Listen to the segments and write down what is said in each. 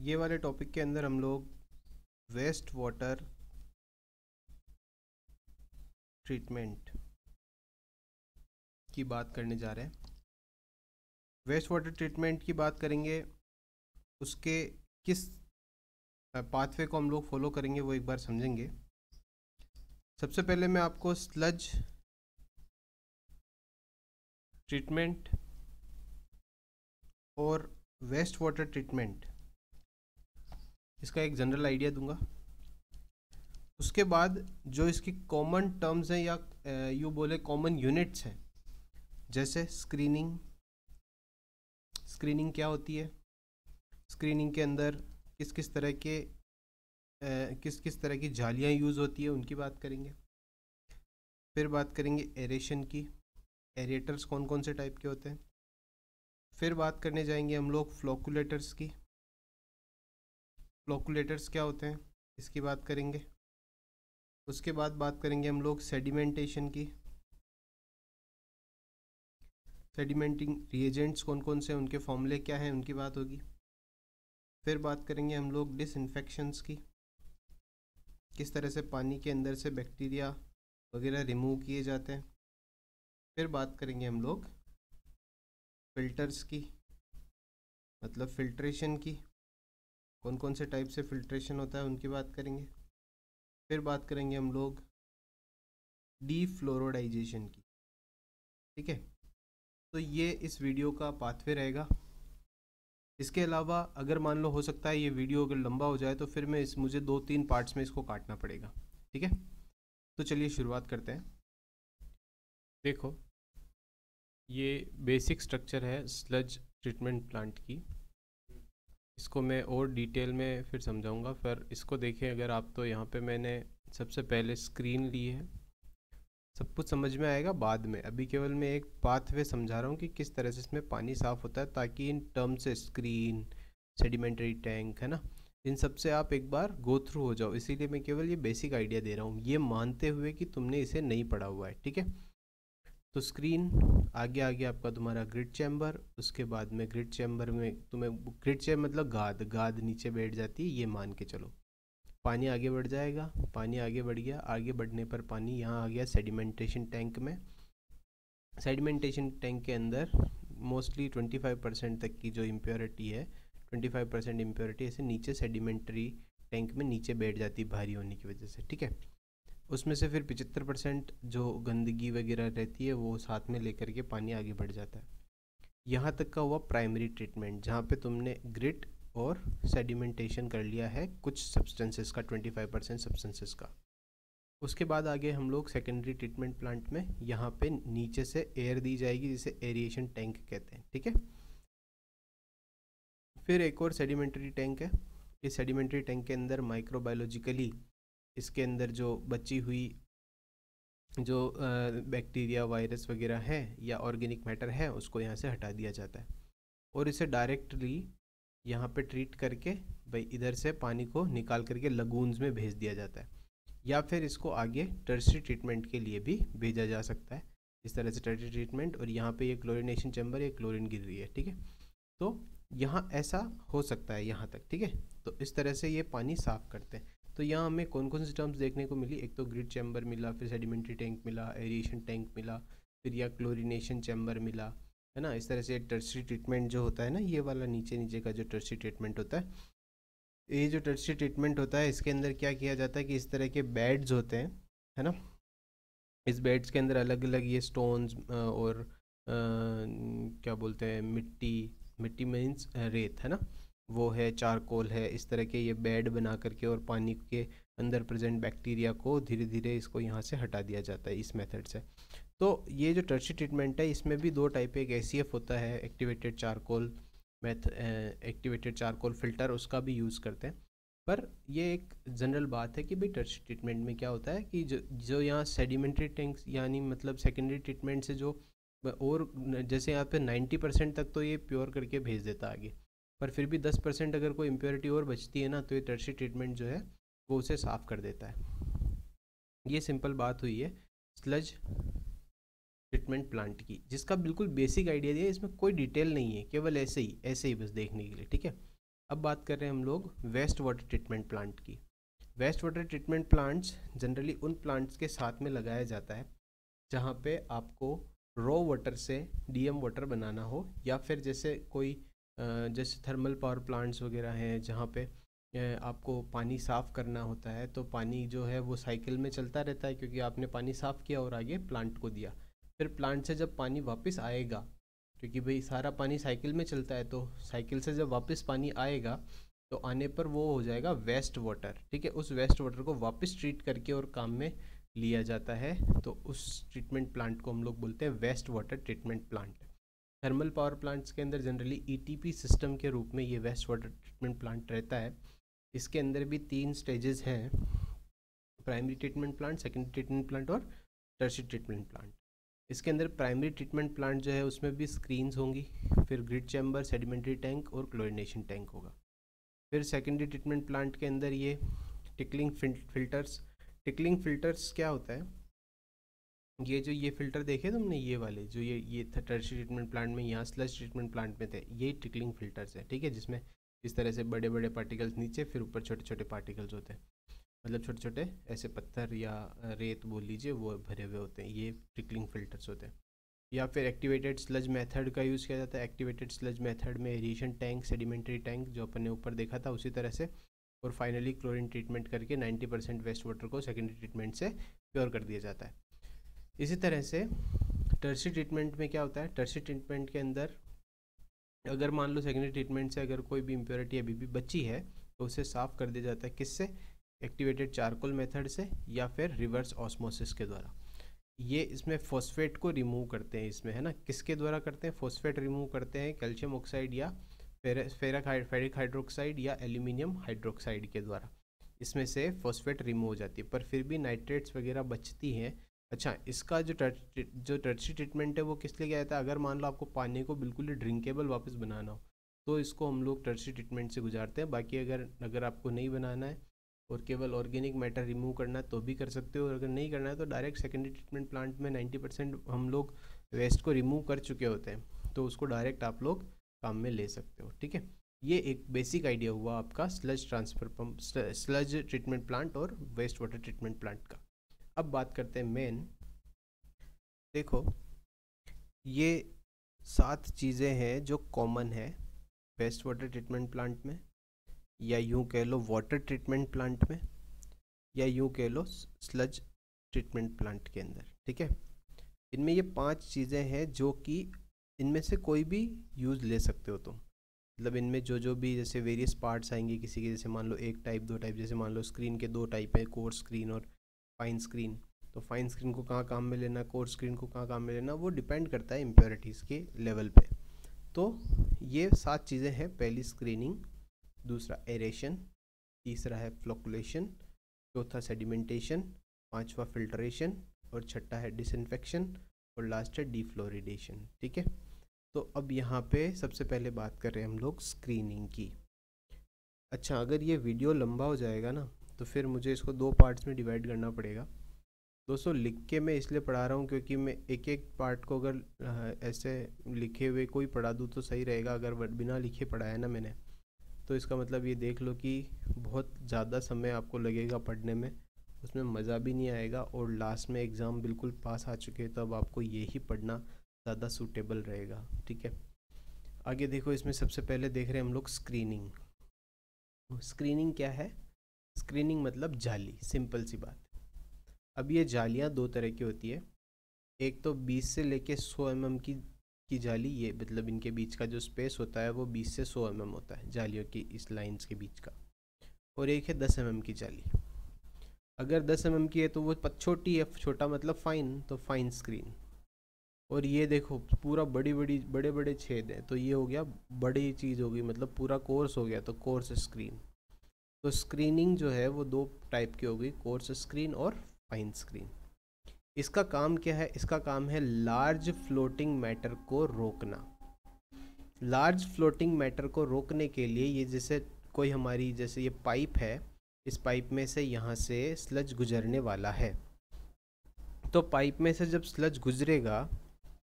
ये वाले टॉपिक के अंदर हम लोग वेस्ट वाटर ट्रीटमेंट की बात करने जा रहे हैं। वेस्ट वाटर ट्रीटमेंट की बात करेंगे, उसके किस पाथवे को हम लोग फॉलो करेंगे वो एक बार समझेंगे। सबसे पहले मैं आपको स्लज ट्रीटमेंट और वेस्ट वाटर ट्रीटमेंट इसका एक जनरल आइडिया दूंगा। उसके बाद जो इसकी कॉमन टर्म्स हैं या यूँ बोले कॉमन यूनिट्स हैं, जैसे स्क्रीनिंग क्या होती है, स्क्रीनिंग के अंदर किस किस तरह की जालियाँ यूज़ होती है उनकी बात करेंगे। फिर बात करेंगे एरेशन की, एरेटर्स कौन कौन से टाइप के होते हैं। फिर बात करने जाएंगे हम लोग फ्लोकुलेटर्स की, फ्लोकुलेटर्स क्या होते हैं इसकी बात करेंगे। उसके बाद बात करेंगे हम लोग सेडिमेंटेशन की, सेडिमेंटिंग रिएजेंट्स कौन कौन से, उनके फॉर्मूले क्या हैं उनकी बात होगी। फिर बात करेंगे हम लोग डिसइंफेक्शंस की, किस तरह से पानी के अंदर से बैक्टीरिया वगैरह रिमूव किए जाते हैं। फिर बात करेंगे हम लोग फिल्टर्स की, मतलब फिल्ट्रेशन की, कौन कौन से टाइप से फिल्ट्रेशन होता है उनकी बात करेंगे। फिर बात करेंगे हम लोग डीफ्लोरोडाइजेशन की। ठीक है, तो ये इस वीडियो का पाथवे रहेगा। इसके अलावा अगर मान लो हो सकता है ये वीडियो अगर लंबा हो जाए तो फिर मुझे 2-3 पार्ट्स में इसको काटना पड़ेगा। ठीक है, तो चलिए शुरुआत करते हैं। देखो, ये बेसिक स्ट्रक्चर है स्लज ट्रीटमेंट प्लांट की। इसको मैं और डिटेल में फिर समझाऊंगा, पर इसको देखें अगर आप, तो यहाँ पे मैंने सबसे पहले स्क्रीन ली है। सब कुछ समझ में आएगा बाद में, अभी केवल मैं एक पाथवे समझा रहा हूँ कि किस तरह से इसमें पानी साफ़ होता है, ताकि इन टर्म से स्क्रीन, सेडिमेंट्री टैंक है ना, इन सब से आप एक बार गो थ्रू हो जाओ। इसीलिए मैं केवल ये बेसिक आइडिया दे रहा हूँ, ये मानते हुए कि तुमने इसे नहीं पढ़ा हुआ है। ठीक है, तो स्क्रीन आगे आगे आपका तुम्हारा ग्रिड चैम्बर, उसके बाद में ग्रिड चैम्बर में तुम्हें ग्रिड चैम्बर मतलब गाद नीचे बैठ जाती है, ये मान के चलो। पानी आगे बढ़ जाएगा, पानी आगे बढ़ गया, आगे बढ़ने पर पानी यहाँ आ गया सेडिमेंटेशन टैंक में। सेडिमेंटेशन टैंक के अंदर मोस्टली 25% तक की जो इम्प्योरिटी है, 25% इम्प्योरिटी ऐसे नीचे सेडिमेंट्री टैंक में नीचे बैठ जाती है भारी होने की वजह से। ठीक है, उसमें से फिर 75% जो गंदगी वगैरह रहती है वो साथ में लेकर के पानी आगे बढ़ जाता है। यहाँ तक का हुआ प्राइमरी ट्रीटमेंट, जहाँ पे तुमने ग्रिट और सेडिमेंटेशन कर लिया है कुछ सब्सटेंसेस का, 25% सब्सटेंसेस का। उसके बाद आगे हम लोग सेकेंडरी ट्रीटमेंट प्लांट में, यहाँ पे नीचे से एयर दी जाएगी जिसे एरिएशन टैंक कहते हैं। ठीक है, फिर एक और सेडिमेंट्री टैंक है। इस सेडिमेंट्री टैंक के अंदर माइक्रोबायोलॉजिकली इसके अंदर जो बची हुई जो बैक्टीरिया वायरस वगैरह है या ऑर्गेनिक मैटर है उसको यहाँ से हटा दिया जाता है और इसे डायरेक्टली यहाँ पे ट्रीट करके भाई इधर से पानी को निकाल करके लगून्स में भेज दिया जाता है, या फिर इसको आगे टर्शरी ट्रीटमेंट के लिए भी भेजा जा सकता है। इस तरह से टर्शरी ट्रीटमेंट, और यहाँ पे ये क्लोरिनेशन चैम्बर, ये क्लोरीन गिर रही है। ठीक है, तो यहाँ ऐसा हो सकता है यहाँ तक। ठीक है, तो इस तरह से ये पानी साफ़ करते हैं। तो यहाँ हमें कौन कौन सी टर्म्स देखने को मिली, एक तो ग्रिड चैम्बर मिला, फिर सेडिमेंट्री टैंक मिला, एरिएशन टैंक मिला, फिर या क्लोरिनेशन चैम्बर मिला, है ना। इस तरह से टर्शरी ट्रीटमेंट जो होता है ना, ये वाला नीचे का जो टर्शरी ट्रीटमेंट होता है, ये जो टर्शरी ट्रीटमेंट होता है इसके अंदर क्या किया जाता है कि इस तरह के बेड्स होते हैं, है ना। इस बेड्स के अंदर अलग अलग ये स्टोन्स और क्या बोलते हैं, मिट्टी मीन्स रेत, है ना, वो है, चारकोल है, इस तरह के ये बेड बना करके और पानी के अंदर प्रेजेंट बैक्टीरिया को धीरे धीरे इसको यहाँ से हटा दिया जाता है इस मेथड से। तो ये जो टर्शरी ट्रीटमेंट है इसमें भी दो टाइप है, एक ACF होता है, activated charcoal activated charcoal filter, उसका भी यूज़ करते हैं। पर ये एक जनरल बात है कि भाई टर्शरी ट्रीटमेंट में क्या होता है कि जो यहाँ सेडिमेंट्री टैंक्स यानी मतलब सेकेंडरी ट्रीटमेंट से जो, और जैसे यहाँ पे 90% तक तो ये प्योर करके भेज देता आगे, पर फिर भी 10% अगर कोई इम्प्योरिटी और बचती है ना, तो ये टर्शरी ट्रीटमेंट जो है वो उसे साफ़ कर देता है। ये सिंपल बात हुई है स्लज ट्रीटमेंट प्लांट की, जिसका बिल्कुल बेसिक आइडिया दिया, इसमें कोई डिटेल नहीं है, केवल ऐसे ही बस देखने के लिए। ठीक है, अब बात कर रहे हैं हम लोग वेस्ट वाटर ट्रीटमेंट प्लांट की। Waste water treatment plants generally उन प्लांट्स के साथ में लगाया जाता है जहाँ पे आपको रॉ वाटर से डीएम वाटर बनाना हो, या फिर जैसे कोई जैसे थर्मल पावर प्लांट्स वगैरह हैं जहाँ पे आपको पानी साफ़ करना होता है, तो पानी जो है वो साइकिल में चलता रहता है क्योंकि आपने पानी साफ़ किया और आगे प्लांट को दिया। फिर प्लांट से जब पानी वापस आएगा, क्योंकि भाई सारा पानी साइकिल में चलता है, तो साइकिल से जब वापस पानी आएगा तो आने पर वो हो जाएगा वेस्ट वाटर। ठीक है, उस वेस्ट वाटर को वापस ट्रीट करके और काम में लिया जाता है, तो उस ट्रीटमेंट प्लांट को हम लोग बोलते हैं waste water treatment plant. Thermal power plants के अंदर जनरली ईटीपी सिस्टम के रूप में ये वेस्ट वाटर ट्रीटमेंट प्लांट रहता है। इसके अंदर भी 3 स्टेजेस हैं, primary treatment plant, secondary treatment plant और टर्शियरी ट्रीटमेंट प्लांट। इसके अंदर प्राइमरी ट्रीटमेंट प्लांट जो है उसमें भी स्क्रीन्स होंगी, फिर ग्रिड चैम्बर, सेडिमेंट्री टैंक और क्लोरिनेशन टैंक होगा। फिर सेकेंडरी ट्रीटमेंट प्लांट के अंदर ये टिकलिंग फिल्टर्स। टिकलिंग फिल्टर्स क्या होता है, ये जो ये फिल्टर देखे तुमने, ये वाले जो ये टर्शियरी ट्रीटमेंट प्लांट में, यहाँ स्लज ट्रीटमेंट प्लांट में थे, ये टिकलिंग फिल्टर्स है। ठीक है, जिसमें इस तरह से बड़े बड़े पार्टिकल्स नीचे, फिर ऊपर छोटे छोटे पार्टिकल्स होते हैं, मतलब छोटे छोटे ऐसे पत्थर या रेत बोल लीजिए वो भरे हुए होते हैं, ये ट्रिकलिंग फिल्टर्स होते हैं। या फिर एक्टिवेटेड स्लज मेथड का यूज़ किया जाता है। एक्टिवेटेड स्लज मेथड में एरिएशन टैंक, सेडिमेंट्री टैंक जो अपन ने ऊपर देखा था उसी तरह से, और फाइनली क्लोरीन ट्रीटमेंट करके 90% वेस्ट वाटर को सेकेंडरी ट्रीटमेंट से प्योर कर दिया जाता है। इसी तरह से टर्शियरी ट्रीटमेंट में क्या होता है, टर्शियरी ट्रीटमेंट के अंदर अगर मान लो सेकेंडरी ट्रीटमेंट से अगर कोई भी इम्प्योरिटी अभी भी बची है तो उसे साफ़ कर दिया जाता है। किससे? एक्टिवेटेड चारकोल मेथड से या फिर रिवर्स ऑस्मोसिस के द्वारा। ये इसमें फॉस्फेट को रिमूव करते हैं, इसमें है ना, किसके द्वारा करते हैं? फॉस्फेट रिमूव करते हैं कैल्शियम ऑक्साइड या फेरिक हाइड्रोक्साइड या एल्यूमिनियम हाइड्रोक्साइड के द्वारा। इसमें से फॉस्फेट रिमूव हो जाती है, पर फिर भी नाइट्रेट्स वगैरह बचती हैं। अच्छा, इसका जो टर्शियरी ट्रीटमेंट है वो किस लिए किया जाता है? अगर मान लो आपको पानी को बिल्कुल ही ड्रिंकेबल वापस बनाना हो तो इसको हम लोग टर्शियरी ट्रीटमेंट से गुजारते हैं। बाकी अगर आपको नहीं बनाना है और केवल ऑर्गेनिक मैटर रिमूव करना है तो भी कर सकते हो, और अगर नहीं करना है तो डायरेक्ट सेकेंडरी ट्रीटमेंट प्लांट में 90% हम लोग वेस्ट को रिमूव कर चुके होते हैं, तो उसको डायरेक्ट आप लोग काम में ले सकते हो। ठीक है, ये एक बेसिक आइडिया हुआ आपका sludge transfer pump, sludge treatment plant और वेस्ट वाटर ट्रीटमेंट प्लांट का। अब बात करते हैं मेन। देखो, ये 7 चीज़ें हैं जो कॉमन है वेस्ट वाटर ट्रीटमेंट प्लांट में, या यूँ कह लो वाटर ट्रीटमेंट प्लांट में, या यूँ कह लो स्लज ट्रीटमेंट प्लांट के अंदर। ठीक है, इनमें ये 5 चीज़ें हैं जो कि इनमें से कोई भी यूज़ ले सकते हो तुम। मतलब इनमें जो भी जैसे वेरियस पार्ट्स आएंगे किसी के, जैसे मान लो 1 टाइप 2 टाइप, जैसे मान लो स्क्रीन के 2 टाइप है, कोर्स स्क्रीन और फाइन स्क्रीन। तो फाइन स्क्रीन को कहाँ काम में लेना, कोर्स स्क्रीन को कहाँ काम में लेना, वो डिपेंड करता है इम्प्योरिटीज़ के लेवल पे। तो ये 7 चीज़ें हैं। पहली स्क्रीनिंग, दूसरा एरेशन, तीसरा है फ्लोकुलेशन, चौथा सेडिमेंटेशन, पांचवा फिल्ट्रेशन, और छठा है डिसइंफेक्शन, और लास्ट है डिफ्लोरिडेशन। ठीक है, तो अब यहाँ पे सबसे पहले बात कर रहे हैं हम लोग स्क्रीनिंग की। अच्छा, अगर ये वीडियो लंबा हो जाएगा ना तो फिर मुझे इसको 2 पार्ट्स में डिवाइड करना पड़ेगा। दोस्तों, लिख के मैं इसलिए पढ़ा रहा हूँ क्योंकि मैं एक एक पार्ट को अगर ऐसे लिखे हुए कोई पढ़ा दूँ तो सही रहेगा। अगर बिना लिखे पढ़ाया ना मैंने तो इसका मतलब ये देख लो कि बहुत ज़्यादा समय आपको लगेगा पढ़ने में, उसमें मज़ा भी नहीं आएगा, और लास्ट में एग्ज़ाम बिल्कुल पास आ चुके तो अब आपको ये ही पढ़ना ज़्यादा सूटेबल रहेगा। ठीक है, आगे देखो, इसमें सबसे पहले देख रहे हैं हम लोग स्क्रीनिंग। स्क्रीनिंग क्या है? स्क्रीनिंग मतलब जाली, सिंपल सी बात। अब ये जालियाँ 2 तरह की होती है। एक तो 20 से लेके 100 mm की जाली, ये मतलब इनके बीच का जो स्पेस होता है वो 20 से 100 mm होता है जालियों की, इस लाइंस के बीच का। और एक है 10 mm की जाली। अगर 10 mm की है तो वो छोटी है, छोटा मतलब फाइन, तो फाइन स्क्रीन। और ये देखो पूरा बड़े बड़े छेद हैं, तो ये हो गया बड़ी चीज़ होगी, मतलब पूरा कोर्स हो गया, तो कोर्स स्क्रीन। तो स्क्रीनिंग जो है वो 2 टाइप की होगी, कोर्स स्क्रीन और फाइन स्क्रीन। इसका काम क्या है? इसका काम है लार्ज फ्लोटिंग मैटर को रोकना। लार्ज फ्लोटिंग मैटर को रोकने के लिए ये जैसे कोई हमारी, जैसे ये पाइप है, इस पाइप में से यहाँ से स्लज गुजरने वाला है। तो पाइप में से जब स्लज गुजरेगा,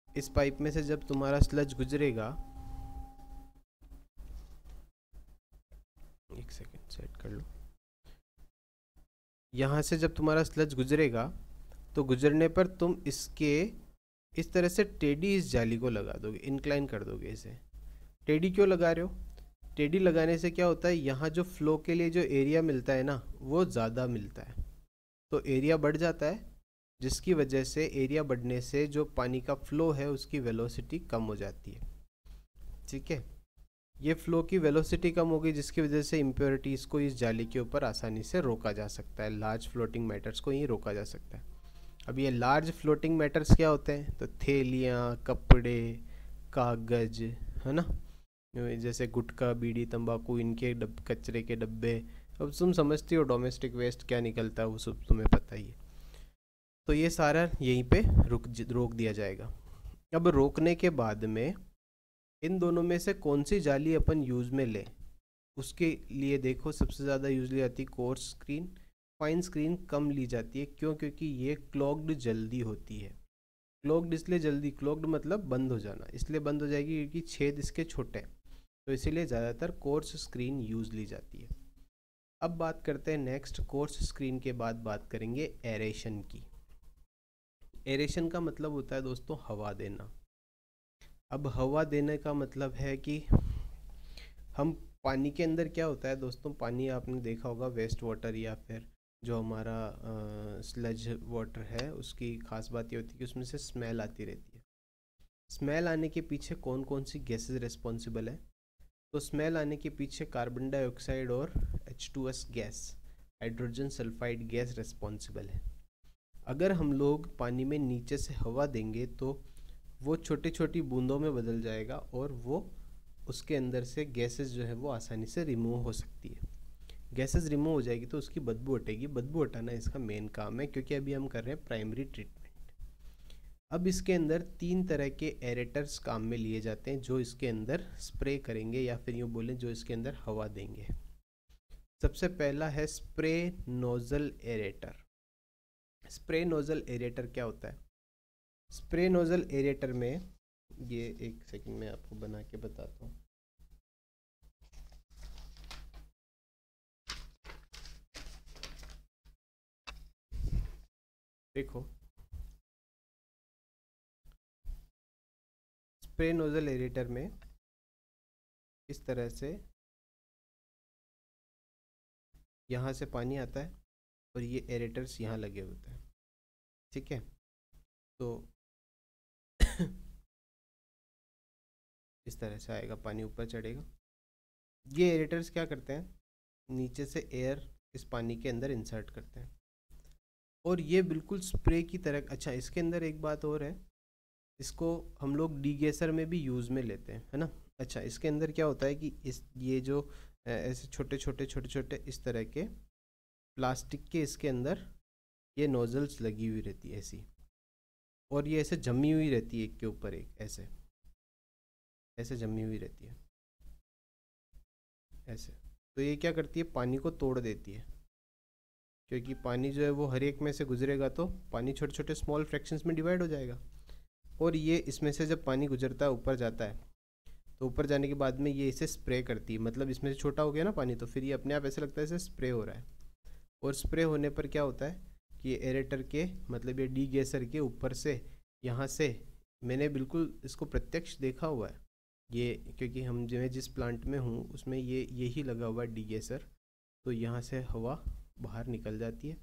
इस पाइप में से जब तुम्हारा स्लज गुजरेगा सेट कर लो। यहाँ से जब तुम्हारा स्लज गुजरेगा तो गुजरने पर तुम इसके इस तरह से टेढ़ी इस जाली को लगा दोगे, इंक्लाइन कर दोगे इसे। टेढ़ी क्यों लगा रहे हो? टेढ़ी लगाने से क्या होता है, यहाँ जो फ्लो के लिए जो एरिया मिलता है ना वो ज़्यादा मिलता है, तो एरिया बढ़ जाता है, जिसकी वजह से एरिया बढ़ने से जो पानी का फ्लो है उसकी वेलोसिटी कम हो जाती है। ठीक है, ये फ्लो की वेलोसिटी कम हो गई जिसकी वजह से इम्प्योरिटीज़ को इस जाली के ऊपर आसानी से रोका जा सकता है, लार्ज फ्लोटिंग मैटर्स को यहीं रोका जा सकता है। अब ये लार्ज फ्लोटिंग मैटर्स क्या होते हैं? तो थैलियाँ, कपड़े, कागज़, है ना, जैसे गुटखा, बीड़ी, तंबाकू, इनके कचरे के डब्बे। अब तुम समझती हो डोमेस्टिक वेस्ट क्या निकलता है, वो सब तुम्हें पता ही है। तो ये सारा यहीं पे रोक दिया जाएगा। अब रोकने के बाद में इन दोनों में से कौन सी जाली अपन यूज़ में लें, उसके लिए देखो सबसे ज़्यादा यूज़ ली जाती है कोर्स स्क्रीन। फाइन स्क्रीन कम ली जाती है, क्यों? क्योंकि ये क्लॉग्ड जल्दी होती है। क्लॉग्ड इसलिए जल्दी, क्लॉग्ड मतलब बंद हो जाना, इसलिए बंद हो जाएगी क्योंकि छेद इसके छोटे हैं, तो इसीलिए ज़्यादातर कोर्स स्क्रीन यूज़ ली जाती है। अब बात करते हैं नेक्स्ट, कोर्स स्क्रीन के बाद बात करेंगे एरेशन की। एरेशन का मतलब होता है दोस्तों हवा देना। अब हवा देने का मतलब है कि हम पानी के अंदर क्या होता है दोस्तों, पानी आपने देखा होगा वेस्ट वाटर या फिर जो हमारा स्लज वाटर है, उसकी खास बात ये होती है कि उसमें से स्मेल आती रहती है। स्मेल आने के पीछे कौन कौन सी गैसेस रिस्पॉन्सिबल है? तो स्मेल आने के पीछे कार्बन डाइऑक्साइड और H2S gas, hydrogen sulphide gas responsible है। अगर हम लोग पानी में नीचे से हवा देंगे तो वो छोटी छोटी बूंदों में बदल जाएगा और वो उसके अंदर से गैसेस जो है वो आसानी से रिमूव हो सकती है। गैसेस रिमूव हो जाएगी तो उसकी बदबू हटेगी, बदबू हटाना इसका मेन काम है, क्योंकि अभी हम कर रहे हैं प्राइमरी ट्रीटमेंट। अब इसके अंदर 3 तरह के एरेटर्स काम में लिए जाते हैं जो इसके अंदर स्प्रे करेंगे, या फिर यूँ बोलें जो इसके अंदर हवा देंगे। सबसे पहला है spray nozzle aerator. Spray nozzle aerator क्या होता है? स्प्रे नोजल एरेटर में, ये एक सेकंड में आपको बना के बताता हूँ। देखो, स्प्रे नोजल एरेटर में इस तरह से यहाँ से पानी आता है और ये एरेटर्स यहाँ लगे होते हैं। ठीक है, तो इस तरह से आएगा, पानी ऊपर चढ़ेगा। ये एरेटर्स क्या करते हैं, नीचे से एयर इस पानी के अंदर इंसर्ट करते हैं और ये बिल्कुल स्प्रे की तरह। अच्छा, इसके अंदर एक बात और है, इसको हम लोग डीगैसर में भी यूज़ में लेते हैं, है ना। अच्छा, इसके अंदर क्या होता है कि ये जो ऐसे छोटे छोटे इस तरह के प्लास्टिक के इसके अंदर ये नोजल्स लगी हुई रहती है ऐसी, और ये ऐसे जमी हुई रहती है एक के ऊपर एक, ऐसे ऐसे जमी हुई रहती है ऐसे। तो ये क्या करती है, पानी को तोड़ देती है, क्योंकि पानी जो है वो हर एक में से गुजरेगा तो पानी छोटे छोटे स्मॉल फ्रैक्शंस में डिवाइड हो जाएगा, और ये इसमें से जब पानी गुजरता है ऊपर जाता है, तो ऊपर जाने के बाद में ये इसे स्प्रे करती है, मतलब इसमें से छोटा हो गया ना पानी, तो फिर ये अपने आप ऐसे लगता है इसे स्प्रे हो रहा है। और स्प्रे होने पर क्या होता है कि ये एरेटर के, मतलब ये डीगैसर के ऊपर से, यहाँ से, मैंने बिल्कुल इसको प्रत्यक्ष देखा हुआ है ये, क्योंकि हम जो जिस प्लांट में हूँ उसमें ये यही लगा हुआ है डीगैसर, तो यहाँ से हवा बाहर निकल जाती है।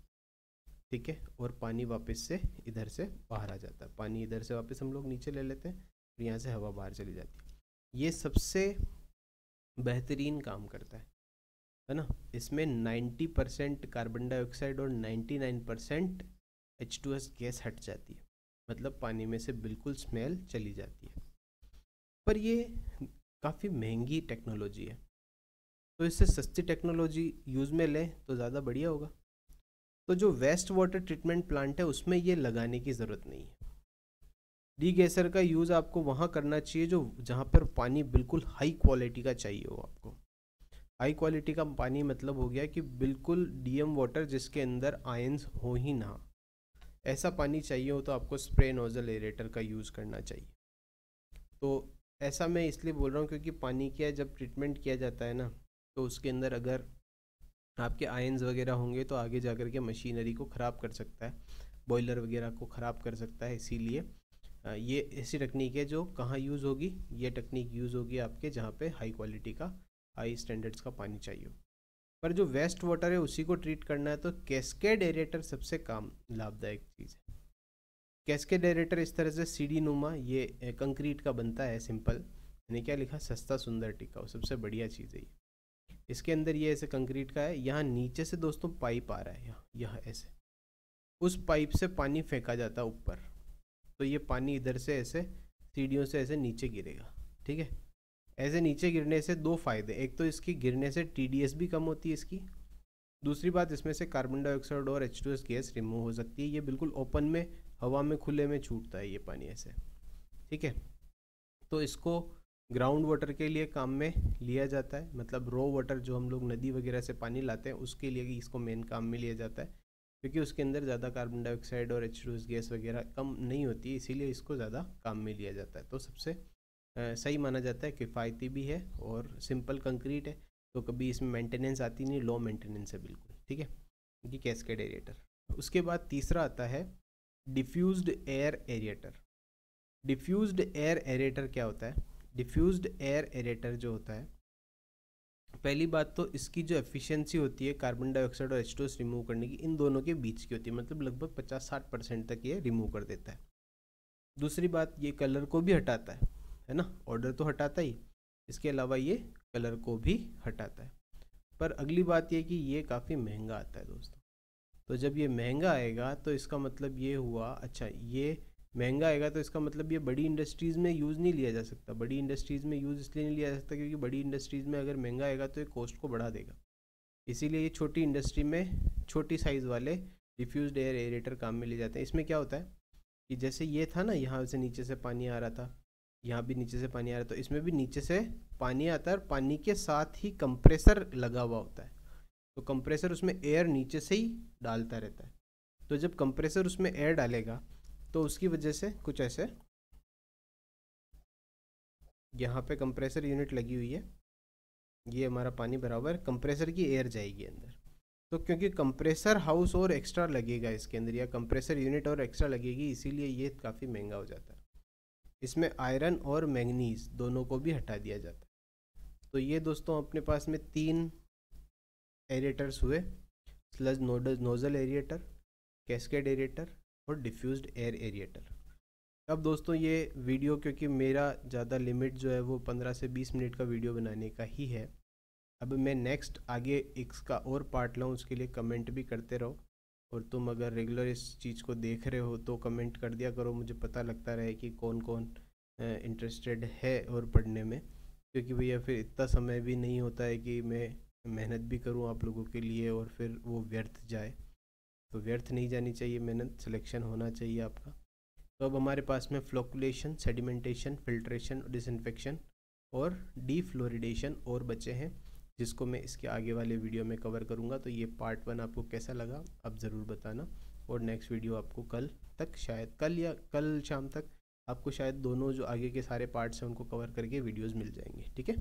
ठीक है, और पानी वापस से इधर से बाहर आ जाता है, पानी इधर से वापस हम लोग नीचे ले लेते हैं और यहाँ से हवा बाहर चली जाती है। ये सबसे बेहतरीन काम करता है ना। इसमें 90% कार्बन डाइऑक्साइड और 99% H2S गैस हट जाती है, मतलब पानी में से बिल्कुल स्मेल चली जाती है। पर ये काफ़ी महंगी टेक्नोलॉजी है, तो इससे सस्ती टेक्नोलॉजी यूज़ में लें तो ज़्यादा बढ़िया होगा। तो जो वेस्ट वाटर ट्रीटमेंट प्लांट है उसमें ये लगाने की ज़रूरत नहीं है। डीगैसर का यूज़ आपको वहाँ करना चाहिए जो जहाँ पर पानी बिल्कुल हाई क्वालिटी का चाहिए हो आपको। हाई क्वालिटी का पानी मतलब हो गया कि बिल्कुल डीएम वाटर जिसके अंदर आयंस हो ही ना, ऐसा पानी चाहिए हो तो आपको स्प्रे नोजल एरेटर का यूज़ करना चाहिए। तो ऐसा मैं इसलिए बोल रहा हूँ क्योंकि पानी क्या जब ट्रीटमेंट किया जाता है ना, तो उसके अंदर अगर आपके आयंस वगैरह होंगे तो आगे जा कर के मशीनरी को ख़राब कर सकता है, बॉयलर वगैरह को ख़राब कर सकता है। इसीलिए ये ऐसी टेक्निक है जो कहाँ यूज़ होगी, ये टेक्निक यूज़ होगी आपके जहाँ पे हाई क्वालिटी का, हाई स्टैंडर्ड्स का पानी चाहिए। पर जो वेस्ट वाटर है उसी को ट्रीट करना है तो कैस्केड एरेटर सबसे काम लाभदायक चीज़ है। कैस्केड एरेटर इस तरह से सीढ़ी नुमा, ये कंक्रीट का बनता है, सिंपल, मैंने क्या लिखा, सस्ता सुंदर टिकाऊ, सबसे बढ़िया चीज़ है ये। इसके अंदर ये ऐसे कंक्रीट का है, यहाँ नीचे से दोस्तों पाइप आ रहा है, यहाँ ऐसे उस पाइप से पानी फेंका जाता है ऊपर, तो ये पानी इधर से ऐसे सीढ़ियों से ऐसे नीचे गिरेगा। ठीक है, ऐसे नीचे गिरने से दो फायदे, एक तो इसकी गिरने से TDS भी कम होती है इसकी, दूसरी बात इसमें से कार्बन डाइऑक्साइड और H2S गैस रिमूव हो सकती है। ये बिल्कुल ओपन में, हवा में, खुले में छूटता है ये पानी ऐसे। ठीक है, तो इसको ग्राउंड वाटर के लिए काम में लिया जाता है, मतलब रो वाटर जो हम लोग नदी वगैरह से पानी लाते हैं उसके लिए इसको मेन काम में लिया जाता है, क्योंकि उसके अंदर ज़्यादा कार्बन डाइऑक्साइड और H2S गैस वगैरह कम नहीं होती है, इसीलिए इसको ज़्यादा काम में लिया जाता है। तो सबसे सही माना जाता है, किफ़ायती भी है और सिंपल कंक्रीट है, तो कभी इसमें मेंटेनेंस आती नहीं, लो मेंटेनेंस है बिल्कुल। ठीक है, ये कैस्केड एरिएटर। उसके बाद तीसरा आता है diffused air aerator. Diffused air aerator क्या होता है? डिफ्यूज्ड एयर एरेटर जो होता है, पहली बात तो इसकी जो एफिशिएंसी होती है कार्बन डाइऑक्साइड और H2S रिमूव करने की, इन दोनों के बीच की होती है, मतलब लगभग 50-60% तक ये रिमूव कर देता है। दूसरी बात, ये कलर को भी हटाता है ना, ऑर्डर तो हटाता ही, इसके अलावा ये कलर को भी हटाता है। पर अगली बात ये कि ये काफ़ी महंगा आता है दोस्तों। तो जब ये महंगा आएगा तो इसका मतलब ये हुआ, अच्छा ये महंगा आएगा तो इसका मतलब ये बड़ी इंडस्ट्रीज़ में यूज़ नहीं लिया जा सकता। बड़ी इंडस्ट्रीज़ में यूज़ इसलिए नहीं लिया जा सकता क्योंकि बड़ी इंडस्ट्रीज़ में अगर महंगा आएगा तो ये कॉस्ट को बढ़ा देगा, इसीलिए ये छोटी इंडस्ट्री में छोटी साइज़ वाले डिफ्यूज्ड एयर एरेटर काम में ले जाते हैं। इसमें क्या होता है कि जैसे ये था ना, यहाँ से नीचे से पानी आ रहा था, यहाँ भी नीचे से पानी आ रहा था, तो इसमें भी नीचे से पानी आता है और पानी के साथ ही कंप्रेसर लगा हुआ होता है, तो कंप्रेसर उसमें एयर नीचे से ही डालता रहता है। तो जब कंप्रेसर उसमें एयर डालेगा तो उसकी वजह से कुछ ऐसे, यहाँ पे कंप्रेसर यूनिट लगी हुई है, ये हमारा पानी बराबर, कंप्रेसर की एयर जाएगी अंदर, तो क्योंकि कंप्रेसर हाउस और एक्स्ट्रा लगेगा इसके अंदर, या कंप्रेसर यूनिट और एक्स्ट्रा लगेगी, इसीलिए ये काफ़ी महंगा हो जाता है। इसमें आयरन और मैंगनीज दोनों को भी हटा दिया जाता है। तो ये दोस्तों अपने पास में 3 एरेटर्स हुए, स्लज नोजल एरिएटर, कैस्केड एरिएटर और डिफ्यूज्ड एयर एरिएटर। अब दोस्तों ये वीडियो, क्योंकि मेरा ज़्यादा लिमिट जो है वो 15 से 20 मिनट का वीडियो बनाने का ही है, अब मैं नेक्स्ट आगे इसका और पार्ट लाऊँ, उसके लिए कमेंट भी करते रहो, और तुम अगर रेगुलर इस चीज़ को देख रहे हो तो कमेंट कर दिया करो, मुझे पता लगता रहे कि कौन कौन इंटरेस्टेड है और पढ़ने में, क्योंकि भैया फिर इतना समय भी नहीं होता है कि मैं मेहनत भी करूं आप लोगों के लिए और फिर वो व्यर्थ जाए। तो व्यर्थ नहीं जानी चाहिए मेहनत, सिलेक्शन होना चाहिए आपका। तो अब हमारे पास में फ्लोकुलेशन, सेडिमेंटेशन, फिल्ट्रेशन, डिसइंफेक्शन और डीफ्लोरिडेशन और बचे हैं, जिसको मैं इसके आगे वाले वीडियो में कवर करूँगा। तो ये पार्ट 1 आपको कैसा लगा आप ज़रूर बताना, और नेक्स्ट वीडियो आपको कल तक, शायद कल या कल शाम तक आपको शायद दोनों जो आगे के सारे पार्ट्स हैं उनको कवर करके वीडियोज़ मिल जाएंगे। ठीक है।